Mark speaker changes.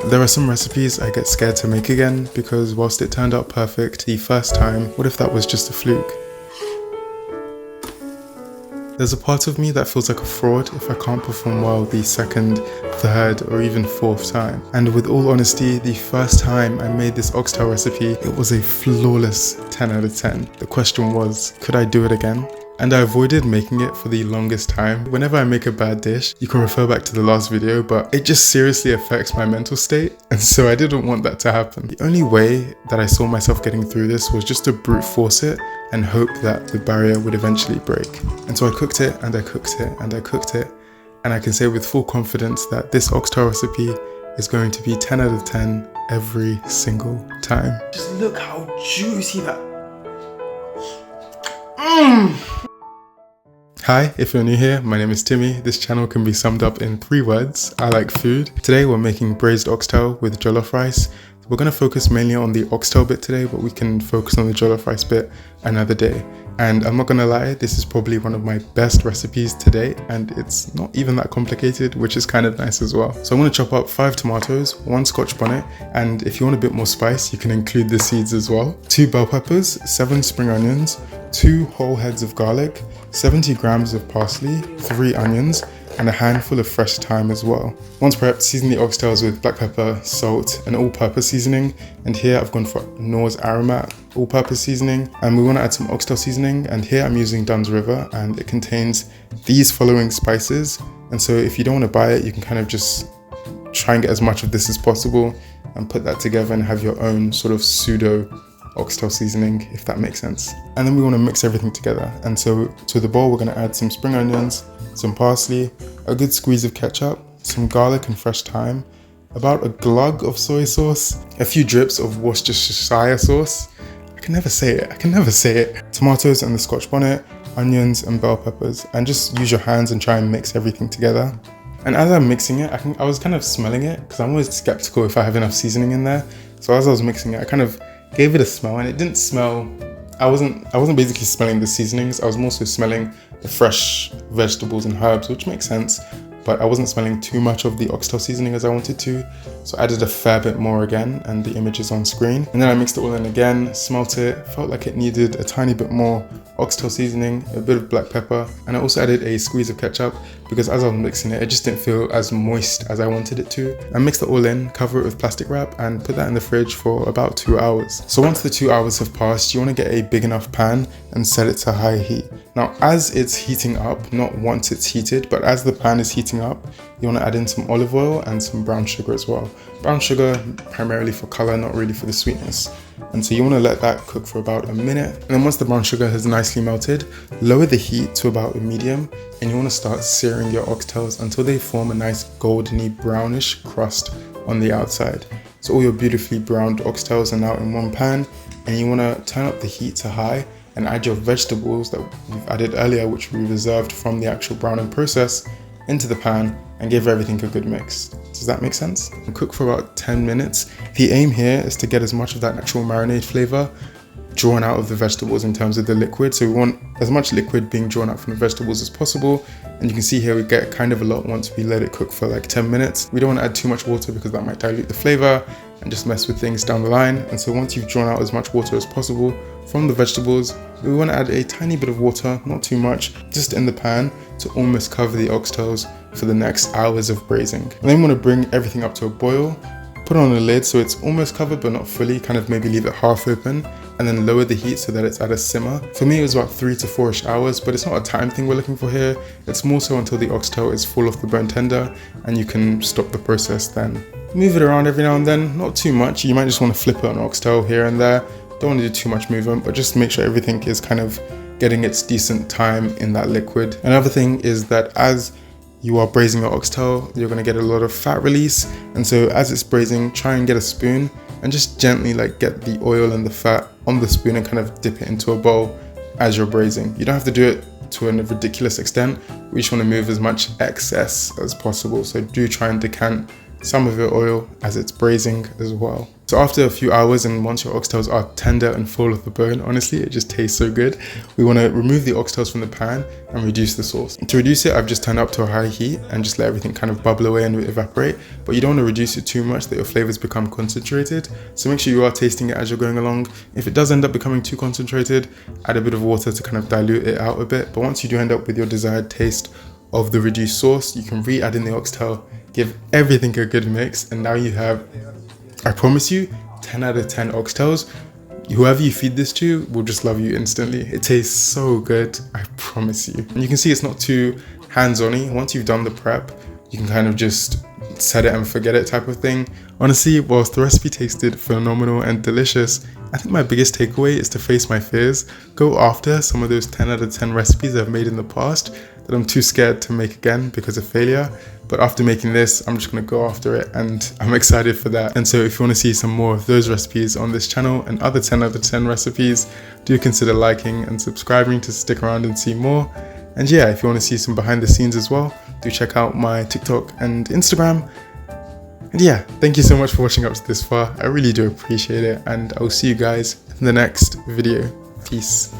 Speaker 1: There are some recipes I get scared to make again because whilst it turned out perfect the first time, what if that was just a fluke? There's a part of me that feels like a fraud if I can't perform well the second, third, or even fourth time. And with all honesty, the first time I made this oxtail recipe, it was a flawless 10 out of 10. The question was, could I do it again? And I avoided making it for the longest time. Whenever I make a bad dish, you can refer back to the last video, but it just seriously affects my mental state. And so I didn't want that to happen. The only way that I saw myself getting through this was just to brute force it and hope that the barrier would eventually break. And so I cooked it and I cooked it and I cooked it. And I can say with full confidence that this oxtail recipe is going to be 10 out of 10 every single time. Just look how juicy that. Hi, if you're new here, my name is Timmy. This channel can be summed up in 3 words. I like food. Today we're making braised oxtail with jollof rice. We're going to focus mainly on the oxtail bit today, but we can focus on the jollof rice bit another day. And I'm not going to lie, this is probably one of my best recipes to date, and it's not even that complicated, which is kind of nice as well. So I'm going to chop up 5 tomatoes, 1 scotch bonnet, and if you want a bit more spice, you can include the seeds as well. 2 bell peppers, 7 spring onions, 2 whole heads of garlic, 70 grams of parsley, 3 onions, and a handful of fresh thyme as well. Once prepped, season the oxtails with black pepper, salt, and all-purpose seasoning. And here I've gone for Knorr's Aromat all-purpose seasoning. And we want to add some oxtail seasoning. And here I'm using Dunn's River, and it contains these following spices. And so if you don't want to buy it, you can kind of just try and get as much of this as possible and put that together and have your own sort of pseudo oxtail seasoning, if that makes sense. And then we want to mix everything together. And so to the bowl, we're going to add some spring onions, some parsley, a good squeeze of ketchup, some garlic and fresh thyme, about a glug of soy sauce, a few drips of Worcestershire sauce. I can never say it. Tomatoes and the scotch bonnet, onions and bell peppers, and just use your hands and try and mix everything together. And as I'm mixing it, I was kind of smelling it because I'm always skeptical if I have enough seasoning in there. So as I was mixing it, I kind of gave it a smell, and it didn't smell. I wasn't basically smelling the seasonings. I was more so smelling the fresh vegetables and herbs, which makes sense, but I wasn't smelling too much of the oxtail seasoning as I wanted to. So I added a fair bit more again, and the image is on screen. And then I mixed it all in again, smelt it, felt like it needed a tiny bit more oxtail seasoning, a bit of black pepper, and I also added a squeeze of ketchup because as I was mixing it, it just didn't feel as moist as I wanted it to. I mixed it all in, cover it with plastic wrap, and put that in the fridge for about 2 hours. So once the 2 hours have passed, you want to get a big enough pan and set it to high heat. Now, as it's heating up, not once it's heated, but as the pan is heating up, you want to add in some olive oil and some brown sugar as well. Brown sugar primarily for color, not really for the sweetness. And so you want to let that cook for about a minute. And then once the brown sugar has nicely melted, lower the heat to about a medium, and you want to start searing your oxtails until they form a nice goldeny brownish crust on the outside. So all your beautifully browned oxtails are now in one pan, and you want to turn up the heat to high and add your vegetables that we've added earlier, which we reserved from the actual browning process, into the pan and give everything a good mix. Does that make sense? And cook for about 10 minutes. The aim here is to get as much of that natural marinade flavor drawn out of the vegetables in terms of the liquid. So we want as much liquid being drawn out from the vegetables as possible. And you can see here we get kind of a lot once we let it cook for like 10 minutes. We don't want to add too much water because that might dilute the flavor and just mess with things down the line. And so once you've drawn out as much water as possible from the vegetables, we want to add a tiny bit of water, not too much, just in the pan to almost cover the oxtails for the next hours of braising. And then we want to bring everything up to a boil, put on a lid so it's almost covered but not fully, kind of maybe leave it half open, and then lower the heat so that it's at a simmer. For me, it was about 3 to 4-ish hours, but it's not a time thing we're looking for here. It's more so until the oxtail is full off the bone tender, and you can stop the process then. Move it around every now and then, not too much. You might just want to flip it on oxtail here and there. Don't want to do too much movement, but just make sure everything is kind of getting its decent time in that liquid. Another thing is that as you are braising your oxtail, you're going to get a lot of fat release. And so as it's braising, try and get a spoon and just gently like get the oil and the fat on the spoon and kind of dip it into a bowl as you're braising. You don't have to do it to a ridiculous extent. We just want to move as much excess as possible. So do try and decant some of your oil as it's braising as well. So after a few hours and once your oxtails are tender and full of the bone, honestly, it just tastes so good. We want to remove the oxtails from the pan and reduce the sauce. To reduce it, I've just turned up to a high heat and just let everything kind of bubble away and evaporate. But you don't want to reduce it too much that your flavors become concentrated. So make sure you are tasting it as you're going along. If it does end up becoming too concentrated, add a bit of water to kind of dilute it out a bit. But once you do end up with your desired taste of the reduced sauce, you can re-add in the oxtail, give everything a good mix, and now you have, I promise you, 10 out of 10 oxtails. Whoever you feed this to will just love you instantly. It tastes so good, I promise you. And you can see it's not too hands-on-y. Once you've done the prep, you can kind of just set it and forget it type of thing. Honestly, whilst the recipe tasted phenomenal and delicious, I think my biggest takeaway is to face my fears. Go after some of those 10 out of 10 recipes I've made in the past that I'm too scared to make again because of failure. But after making this, I'm just gonna go after it and I'm excited for that. And so if you wanna see some more of those recipes on this channel and other 10 out of 10 recipes, do consider liking and subscribing to stick around and see more. And yeah, if you wanna see some behind the scenes as well, do check out my TikTok and Instagram. And yeah, thank you so much for watching up to this far. I really do appreciate it, and I will see you guys in the next video. Peace.